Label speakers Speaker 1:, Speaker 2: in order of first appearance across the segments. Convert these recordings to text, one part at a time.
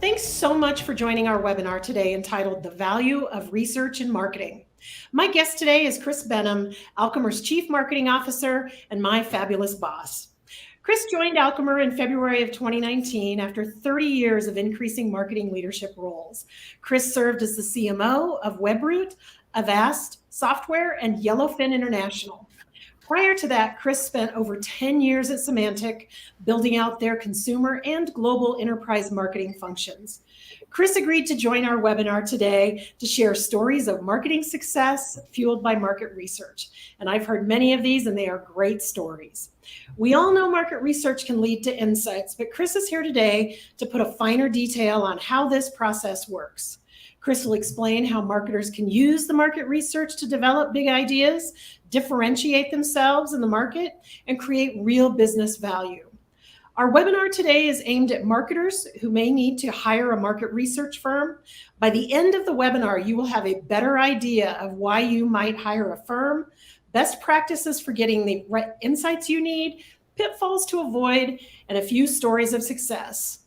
Speaker 1: Thanks so much for joining our webinar today entitled The Value of Research in Marketing. My guest today is Chris Benham, Alchemer's Chief Marketing Officer and my fabulous boss. Chris joined Alchemer in February of 2019 after 30 years of increasing marketing leadership roles. Chris served as the CMO of Webroot, AVAST Software, and Yellowfin International. Prior to that, Chris spent over 10 years at Symantec, building out their consumer and global enterprise marketing functions. Chris agreed to join our webinar today to share stories of marketing success fueled by market research. And I've heard many of these, and they are great stories. We all know market research can lead to insights, but Chris is here today to put a finer detail on how this process works. Chris will explain how marketers can use the market research to develop big ideas, differentiate themselves in the market, and create real business value. Our webinar today is aimed at marketers who may need to hire a market research firm. By the end of the webinar, you will have a better idea of why you might hire a firm, best practices for getting the right insights you need, pitfalls to avoid, and a few stories of success.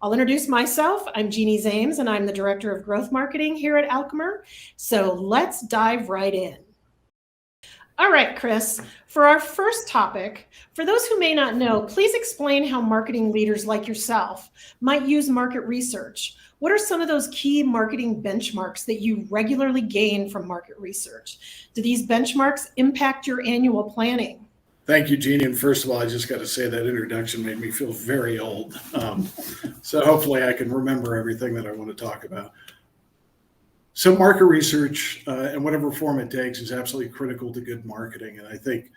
Speaker 1: I'll introduce myself. I'm Jeannie Zames, and I'm the Director of Growth Marketing here at Alchemer. So let's dive right in. All right, Chris, for our first topic, for those who may not know, please explain how marketing leaders like yourself might use market research. What are some of those key marketing benchmarks that you regularly gain from market research? Do these benchmarks impact your annual planning?
Speaker 2: Thank you, Jeannie. And first of all, I just got to say that introduction made me feel very old. So hopefully I can remember everything that I want to talk about. So market research, in whatever form it takes, is absolutely critical to good marketing. And I think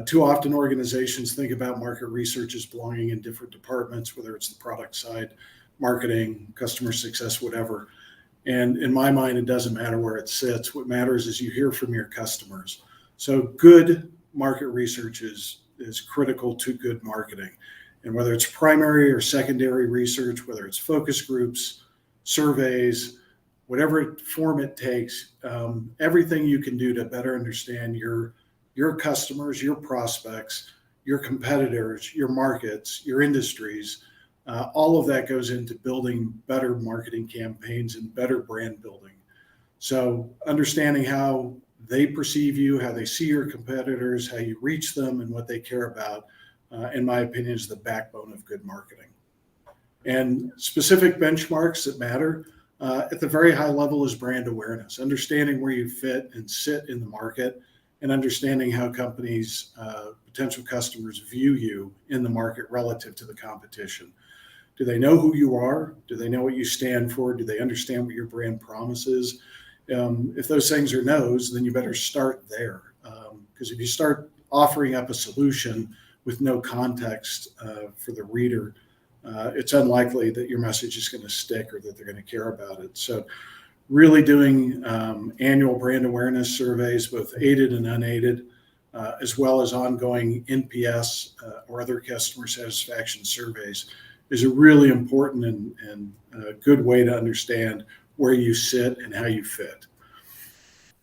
Speaker 2: too often organizations think about market research as belonging in different departments, whether it's the product side, marketing, customer success, whatever. And in my mind, it doesn't matter where it sits. What matters is you hear from your customers. So good market research is critical to good marketing. And whether it's primary or secondary research, whether it's focus groups, surveys, whatever form it takes, everything you can do to better understand your customers, your prospects, your competitors, your markets, your industries, all of that goes into building better marketing campaigns and better brand building. So understanding how they perceive you, how they see your competitors, how you reach them, and what they care about, in my opinion, is the backbone of good marketing. And specific benchmarks that matter at the very high level is brand awareness, understanding where you fit and sit in the market, and understanding how companies, potential customers view you in the market relative to the competition. Do they know who you are? Do they know what you stand for? Do they understand what your brand promises? If those things are no's, then you better start there. Because if you start offering up a solution with no context for the reader, it's unlikely that your message is going to stick or that they're going to care about it. So really doing annual brand awareness surveys, both aided and unaided, as well as ongoing NPS or other customer satisfaction surveys is a really important and good way to understand where you sit and how you fit.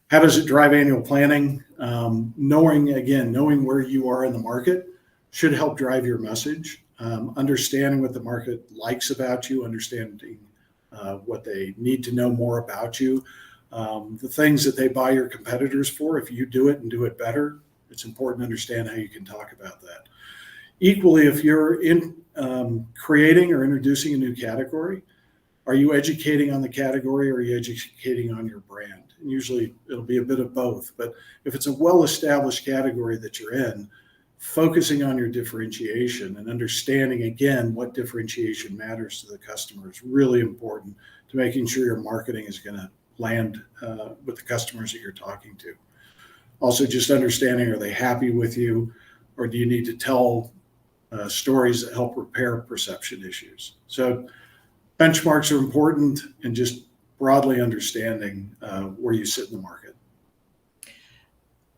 Speaker 2: How does it drive annual planning? Knowing where you are in the market should help drive your message. Understanding what the market likes about you, understanding what they need to know more about you, the things that they buy your competitors for. If you do it and do it better, it's important to understand how you can talk about that. Equally, if you're in creating or introducing a new category, are you educating on the category or are you educating on your brand? And usually it'll be a bit of both, but if it's a well-established category that you're in, focusing on your differentiation and understanding again what differentiation matters to the customer is really important to making sure your marketing is going to land with the customers that you're talking to. Also, just understanding, are they happy with you, or do you need to tell stories that help repair perception issues? So benchmarks are important, and just broadly understanding where you sit in the market.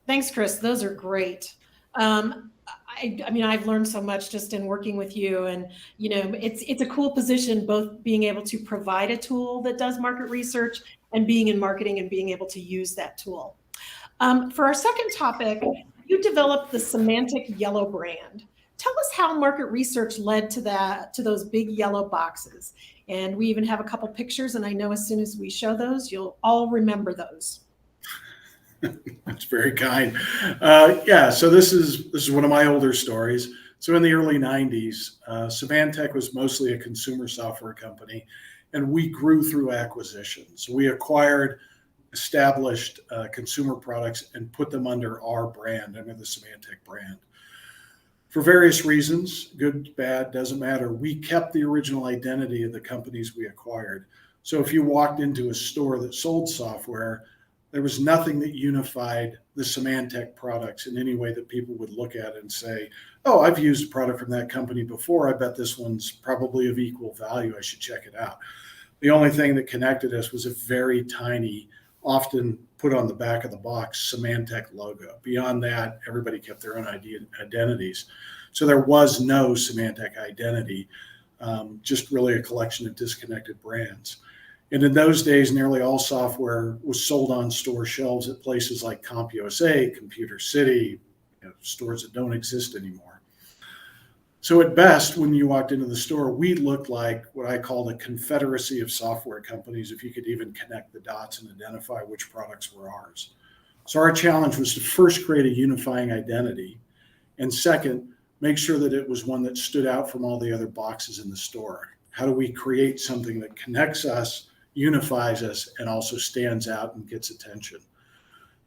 Speaker 1: Thanks, Chris. Those are great. I mean, I've learned so much just in working with you, and it's a cool position, both being able to provide a tool that does market research and being in marketing and being able to use that tool. For our second topic, you developed the Symantec yellow brand. Tell us how market research led to those big yellow boxes. And we even have a couple pictures, and I know as soon as we show those, you'll all remember those.
Speaker 2: That's very kind. So this is one of my older stories. So in the early 90s, Symantec was mostly a consumer software company, and we grew through acquisitions. We acquired established consumer products and put them under our brand, under the Symantec brand. For various reasons, good, bad, doesn't matter, we kept the original identity of the companies we acquired. So if you walked into a store that sold software, there was nothing that unified the Symantec products in any way that people would look at and say, oh, I've used a product from that company before. I bet this one's probably of equal value. I should check it out. The only thing that connected us was a very tiny, often put on the back of the box, Symantec logo. Beyond that, everybody kept their own identities. So there was no Symantec identity, just really a collection of disconnected brands. And in those days, nearly all software was sold on store shelves at places like CompUSA, Computer City, stores that don't exist anymore. So at best, when you walked into the store, we looked like what I call the confederacy of software companies, if you could even connect the dots and identify which products were ours. So our challenge was to first create a unifying identity, and second, make sure that it was one that stood out from all the other boxes in the store. How do we create something that connects us, unifies us, and also stands out and gets attention?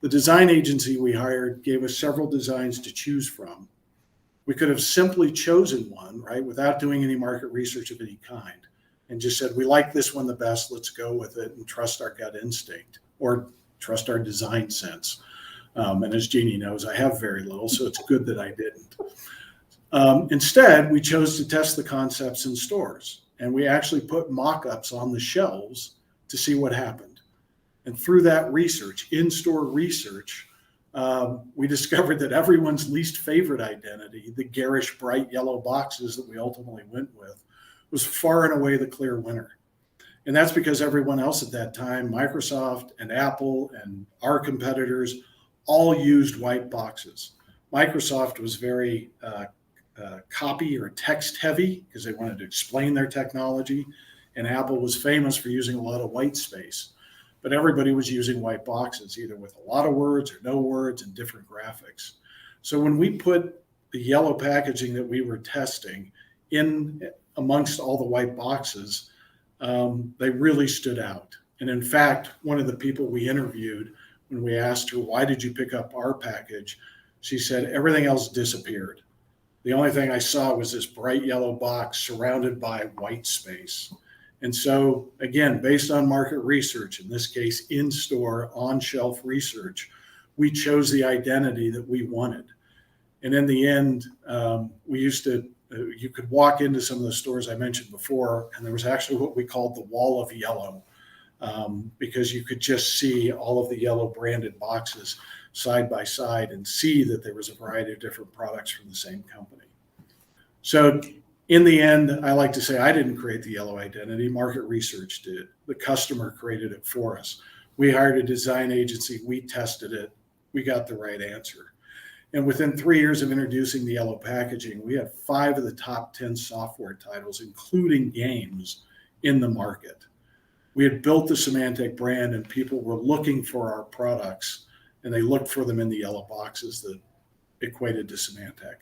Speaker 2: The design agency we hired gave us several designs to choose from. We could have simply chosen one, right, without doing any market research of any kind, and just said, we like this one the best, let's go with it and trust our gut instinct or trust our design sense. And as Jeannie knows, I have very little, so it's good that I didn't. Instead, we chose to test the concepts in stores, and we actually put mock-ups on the shelves to see what happened. And through that research, in-store research, we discovered that everyone's least favorite identity, the garish, bright yellow boxes that we ultimately went with, was far and away the clear winner. And that's because everyone else at that time, Microsoft and Apple and our competitors, all used white boxes. Microsoft was very copy or text heavy because they wanted to explain their technology, and Apple was famous for using a lot of white space. But everybody was using white boxes, either with a lot of words or no words and different graphics. So when we put the yellow packaging that we were testing in amongst all the white boxes, they really stood out. And in fact, one of the people we interviewed, when we asked her, why did you pick up our package? She said, everything else disappeared. The only thing I saw was this bright yellow box surrounded by white space. And so, again, based on market research, in this case, in-store, on-shelf research, we chose the identity that we wanted. And in the end, you could walk into some of the stores I mentioned before, and there was actually what we called the wall of yellow, because you could just see all of the yellow branded boxes side by side and see that there was a variety of different products from the same company. So in the end, I like to say I didn't create the yellow identity, market research did. The customer created it for us. We hired a design agency, we tested it, we got the right answer. And within 3 years of introducing the yellow packaging, we had 5 of the top 10 software titles, including games, in the market. We had built the Symantec brand, and people were looking for our products, and they looked for them in the yellow boxes that equated to Symantec.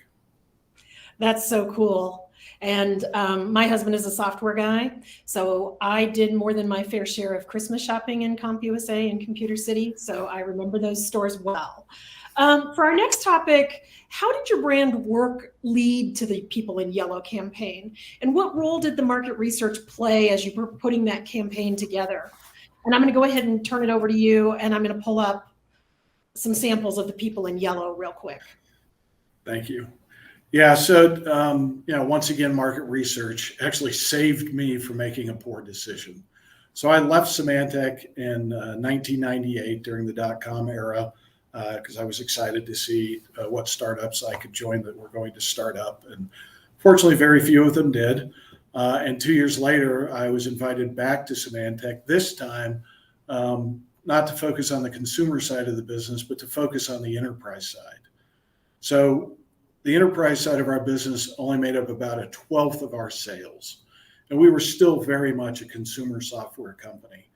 Speaker 1: That's so cool. And my husband is a software guy, so I did more than my fair share of Christmas shopping in CompUSA and Computer City, so I remember those stores well. For our next topic, how did your brand work lead to the People in Yellow campaign? And what role did the market research play as you were putting that campaign together? And I'm going to go ahead and turn it over to you, and I'm going to pull up some samples of the People in Yellow real quick.
Speaker 2: Thank you. Yeah, so once again, market research actually saved me from making a poor decision. So I left Symantec in 1998 during the dot-com era. because I was excited to see what startups I could join that were going to start up. And fortunately, very few of them did. And 2 years later, I was invited back to Symantec, this time not to focus on the consumer side of the business, but to focus on the enterprise side. So the enterprise side of our business only made up about 1/12 of our sales. And we were still very much a consumer software company.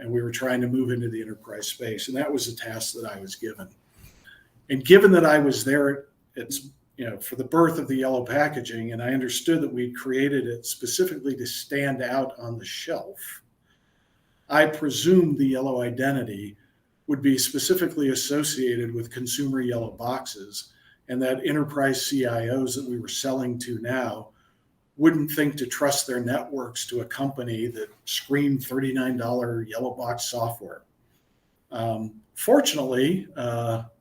Speaker 2: And we were trying to move into the enterprise space. And that was a task that I was given. And given that I was there, for the birth of the yellow packaging, and I understood that we created it specifically to stand out on the shelf, I presumed the yellow identity would be specifically associated with consumer yellow boxes, and that enterprise CIOs that we were selling to now wouldn't think to trust their networks to a company that screamed $39 yellow box software. Fortunately,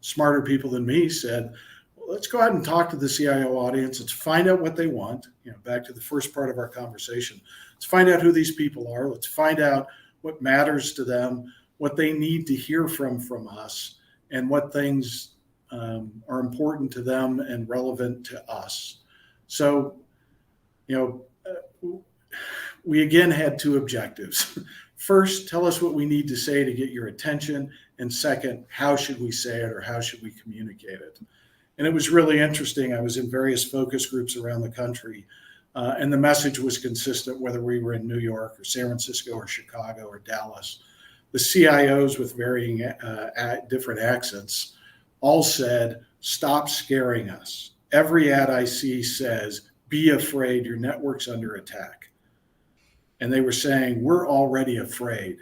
Speaker 2: smarter people than me said, well, let's go out and talk to the CIO audience. Let's find out what they want. Back to the first part of our conversation. Let's find out who these people are. Let's find out what matters to them, what they need to hear from us, and what things are important to them and relevant to us. So, we again had two objectives. First, tell us what we need to say to get your attention. And second, how should we say it or how should we communicate it? And it was really interesting. I was in various focus groups around the country, and the message was consistent whether we were in New York or San Francisco or Chicago or Dallas. The CIOs with varying different accents all said, stop scaring us. Every ad I see says, be afraid, your network's under attack. And they were saying, we're already afraid.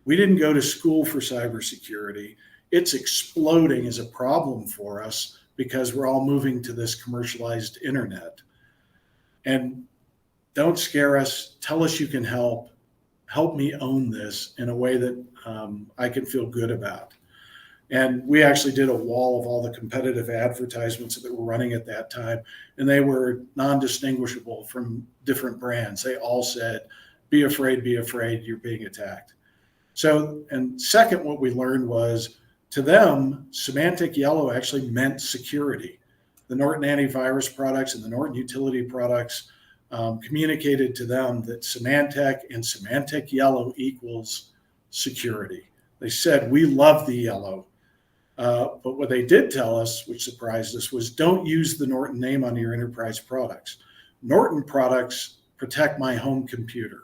Speaker 2: We didn't go to school for cybersecurity. It's exploding as a problem for us because we're all moving to this commercialized internet. And don't scare us. Tell us you can help. Help me own this in a way that I can feel good about. And we actually did a wall of all the competitive advertisements that were running at that time, and they were non-distinguishable from different brands. They all said, be afraid, you're being attacked. So, and second, what we learned was, to them, Symantec Yellow actually meant security. The Norton antivirus products and the Norton utility products communicated to them that Symantec and Symantec Yellow equals security. They said, we love the yellow. But what they did tell us, which surprised us, was don't use the Norton name on your enterprise products. Norton products protect my home computer.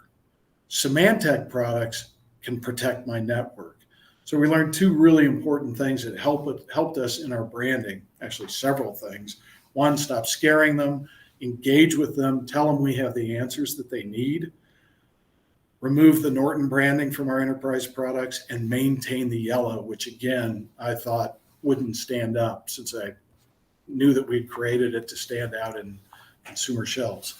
Speaker 2: Symantec products can protect my network. So we learned two really important things that helped us in our branding, actually several things. One, stop scaring them, engage with them, tell them we have the answers that they need, remove the Norton branding from our enterprise products, and maintain the yellow, which again, I thought wouldn't stand up since I knew that we'd created it to stand out in consumer shelves.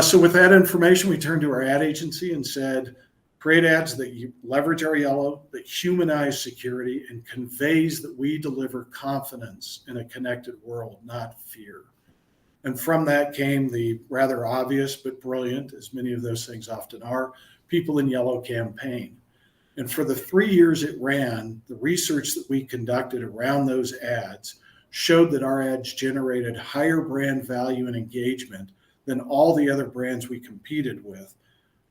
Speaker 2: So with that information, we turned to our ad agency and said, create ads that leverage our yellow, that humanize security, and conveys that we deliver confidence in a connected world, not fear. And from that came the rather obvious but brilliant, as many of those things often are, People in Yellow campaign. And for the 3 years it ran, the research that we conducted around those ads showed that our ads generated higher brand value and engagement than all the other brands we competed with,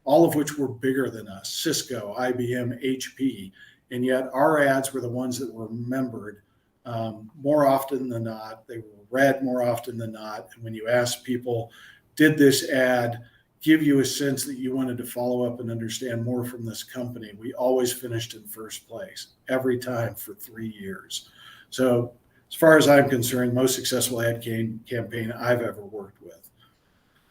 Speaker 2: all of which were bigger than us, Cisco, IBM, HP. And yet our ads were the ones that were remembered more often than not. They were read more often than not. And when you ask people, did this ad give you a sense that you wanted to follow up and understand more from this company? We always finished in first place, every time for 3 years. So as far as I'm concerned, most successful ad campaign I've ever worked with.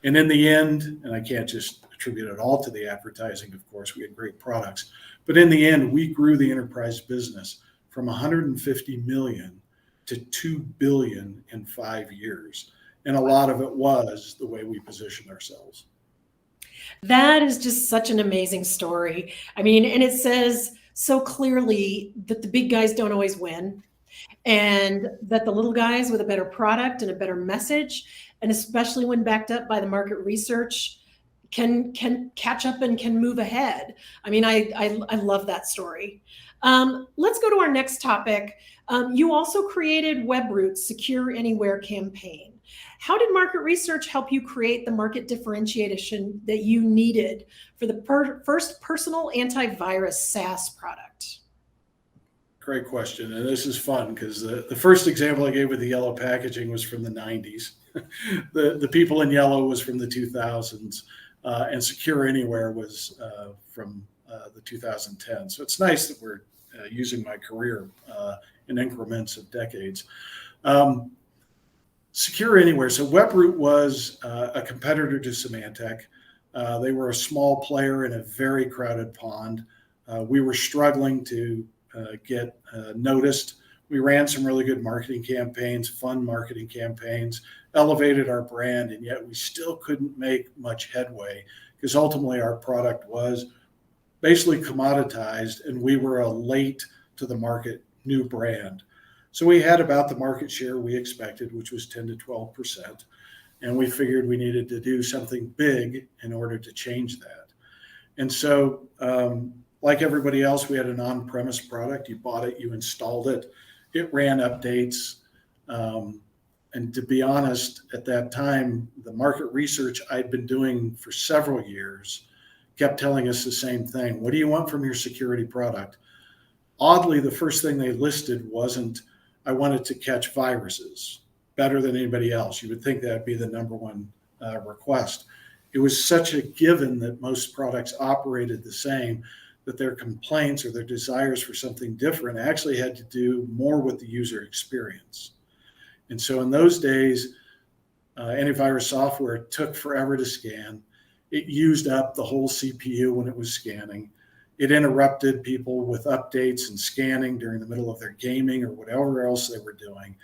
Speaker 2: And in the end, and I can't just attribute it all to the advertising, of course, we had great products, but in the end, we grew the enterprise business from 150 million to 2 billion in 5 years. And a lot of it was the way we positioned ourselves.
Speaker 1: That is just such an amazing story. I mean, and it says so clearly that the big guys don't always win, and that the little guys with a better product and a better message, and especially when backed up by the market research, can catch up and can move ahead. I mean, I love that story. Let's go to our next topic. You also created Webroot's Secure Anywhere campaign. How did market research help you create the market differentiation that you needed for the first personal antivirus SaaS product?
Speaker 2: Great question. And this is fun because the first example I gave with the yellow packaging was from the 90s. The people in yellow was from the 2000s, and Secure Anywhere was from the 2010. So it's nice that we're using my career in increments of decades. Secure Anywhere. So Webroot was a competitor to Symantec. They were a small player in a very crowded pond. We were struggling to get noticed. We ran some really good marketing campaigns, fun marketing campaigns, elevated our brand, and yet we still couldn't make much headway because ultimately our product was basically commoditized and we were a late to the market new brand. So we had about the market share we expected, which was 10 to 12%. And we figured we needed to do something big in order to change that. And so, like everybody else, we had an on-premise product. You bought it, you installed it, it ran updates. And to be honest, at that time, the market research I'd been doing for several years kept telling us the same thing. What do you want from your security product? Oddly, the first thing they listed wasn't, I wanted to catch viruses better than anybody else. You would think that'd be the number one request. It was such a given that most products operated the same that their complaints or their desires for something different actually had to do more with the user experience. And so in those days, antivirus software took forever to scan. It used up the whole CPU when it was scanning. It interrupted people with updates and scanning during the middle of their gaming or whatever else they were doing.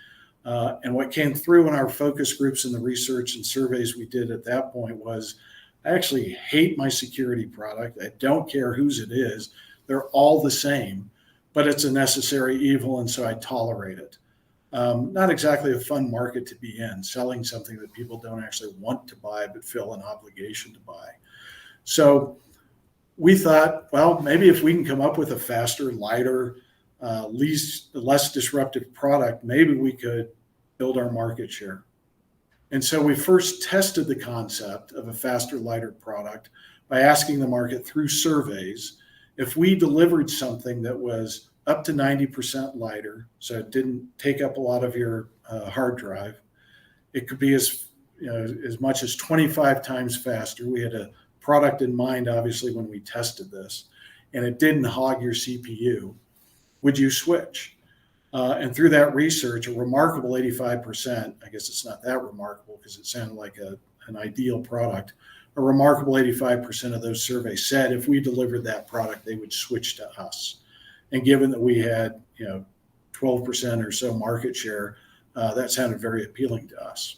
Speaker 2: And what came through in our focus groups and the research and surveys we did at that point was, I actually hate my security product. I don't care whose it is. They're all the same, but it's a necessary evil, and so I tolerate it. Not exactly a fun market to be in, selling something that people don't actually want to buy but feel an obligation to buy. So we thought, well, maybe if we can come up with a faster, lighter, less disruptive product, maybe we could build our market share. And so we first tested the concept of a faster, lighter product by asking the market through surveys if we delivered something that was up to 90% lighter, so it didn't take up a lot of your hard drive. It could be as much as 25 times faster. We had a product in mind, obviously, when we tested this, and it didn't hog your CPU. Would you switch? And through that research, a remarkable 85%, I guess it's not that remarkable because it sounded like an ideal product, a remarkable 85% of those surveys said if we delivered that product, they would switch to us. And given that we had 12% or so market share, that sounded very appealing to us.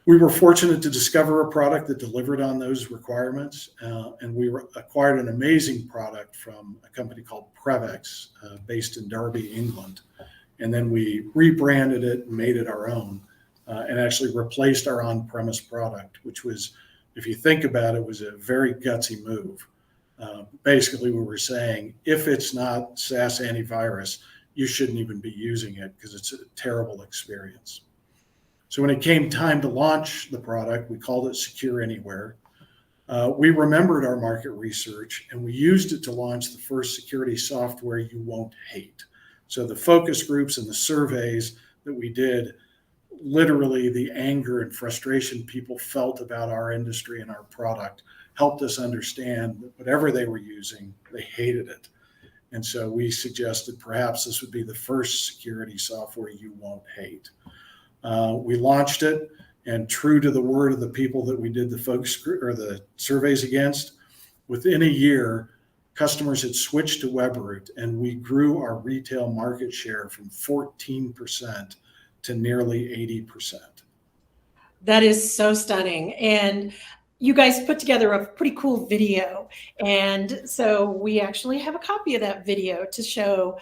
Speaker 2: We were fortunate to discover a product that delivered on those requirements, and we acquired an amazing product from a company called Prevex, based in Derby, England. And then we rebranded it and made it our own, and actually replaced our on-premise product, which was, if you think about it, was a very gutsy move. Basically, we were saying, if it's not SaaS antivirus, you shouldn't even be using it because it's a terrible experience. So when it came time to launch the product, we called it Secure Anywhere. We remembered our market research and we used it to launch the first security software you won't hate. So the focus groups and the surveys that we did, literally the anger and frustration people felt about our industry and our product helped us understand that whatever they were using, they hated it. And so we suggested perhaps this would be the first security software you won't hate. We launched it, and true to the word of the people that we did the focus group or the surveys against, within a year, customers had switched to Webroot, and we grew our retail market share from 14% to nearly 80%.
Speaker 1: That is so stunning. And you guys put together a pretty cool video. And so we actually have a copy of that video to show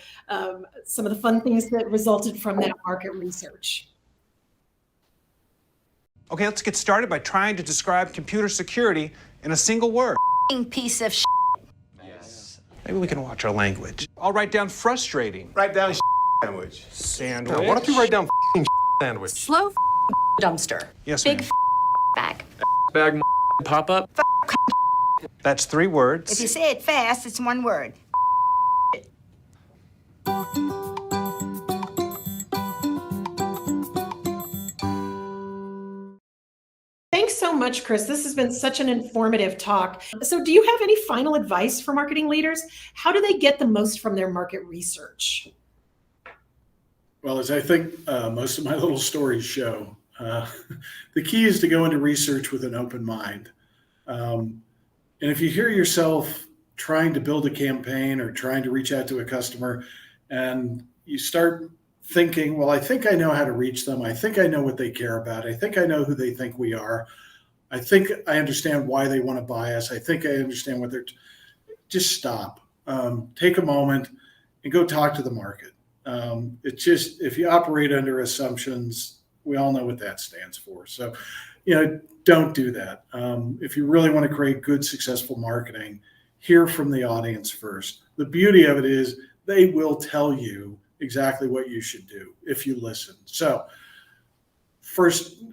Speaker 1: some of the fun things that resulted from that market research.
Speaker 3: Okay, let's get started by trying to describe computer security in a single word.
Speaker 4: Piece of shit.
Speaker 3: Yes. Maybe we can watch our language. I'll write down frustrating.
Speaker 4: Write down sandwich.
Speaker 3: Sandwich.
Speaker 4: Now, why don't you write down sandwich?
Speaker 5: Slow dumpster.
Speaker 3: Yes,
Speaker 5: Big
Speaker 3: ma'am.
Speaker 5: bag.
Speaker 4: Bag pop up.
Speaker 3: That's 3 words.
Speaker 6: If you say it fast, it's one word.
Speaker 1: Thanks so much, Chris. This has been such an informative talk. So do you have any final advice for marketing leaders? How do they get the most from their market research?
Speaker 2: Well, as I think most of my little stories show, the key is to go into research with an open mind. And if you hear yourself trying to build a campaign or trying to reach out to a customer and you start thinking, well, I think I know how to reach them. I think I know what they care about. I think I know who they think we are. I think I understand why they want to buy us. I think I understand what they're, just stop, take a moment and go talk to the market. It's just, if you operate under assumptions, we all know what that stands for. So, don't do that. If you really want to create good, successful marketing, hear from the audience first. The beauty of it is they will tell you exactly what you should do if you listen. So first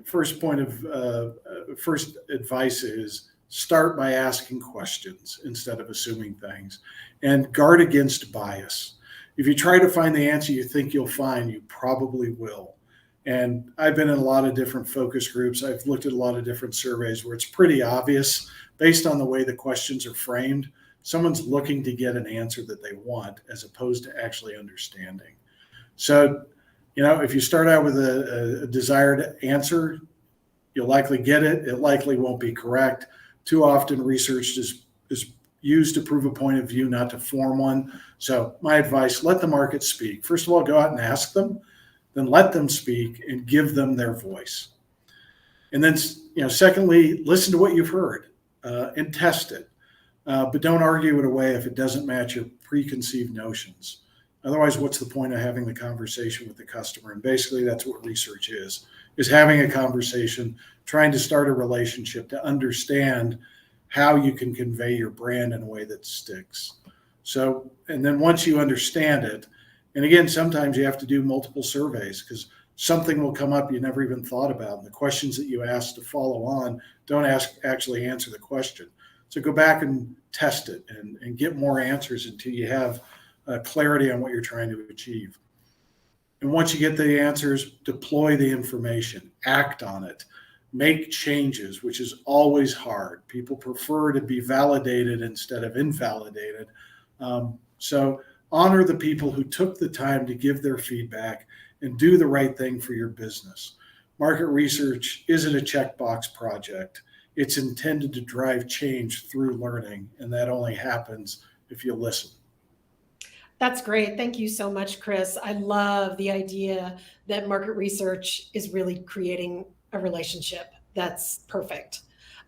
Speaker 2: advice is start by asking questions instead of assuming things, and guard against bias. If you try to find the answer you think you'll find, you probably will. And I've been in a lot of different focus groups. I've looked at a lot of different surveys where it's pretty obvious based on the way the questions are framed. Someone's looking to get an answer that they want as opposed to actually understanding. So, if you start out with a desired answer, you'll likely get it. It likely won't be correct. Too often research is used to prove a point of view, not to form one. So my advice, let the market speak. First of all, go out and ask them, then let them speak and give them their voice. And then, secondly, listen to what you've heard and test it. But don't argue it away if it doesn't match your preconceived notions. Otherwise, what's the point of having the conversation with the customer? And basically, that's what research is having a conversation, trying to start a relationship to understand how you can convey your brand in a way that sticks. So, and then once you understand it, and again, sometimes you have to do multiple surveys because something will come up you never even thought about. And the questions that you ask to follow on don't actually answer the question. So go back and test it and get more answers until you have clarity on what you're trying to achieve. And once you get the answers, deploy the information, act on it, make changes, which is always hard. People prefer to be validated instead of invalidated. So honor the people who took the time to give their feedback and do the right thing for your business. Market research isn't a checkbox project. It's intended to drive change through learning, and that only happens if you listen.
Speaker 1: That's great. Thank you so much, Chris. I love the idea that market research is really creating a relationship. That's perfect.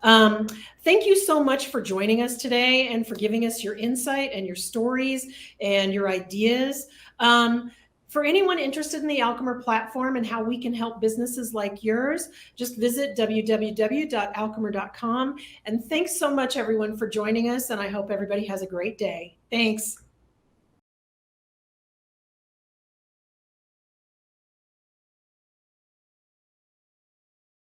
Speaker 1: Thank you so much for joining us today and for giving us your insight and your stories and your ideas. For anyone interested in the Alchemer platform and how we can help businesses like yours, just visit www.alchemer.com. And thanks so much, everyone, for joining us. And I hope everybody has a great day. Thanks.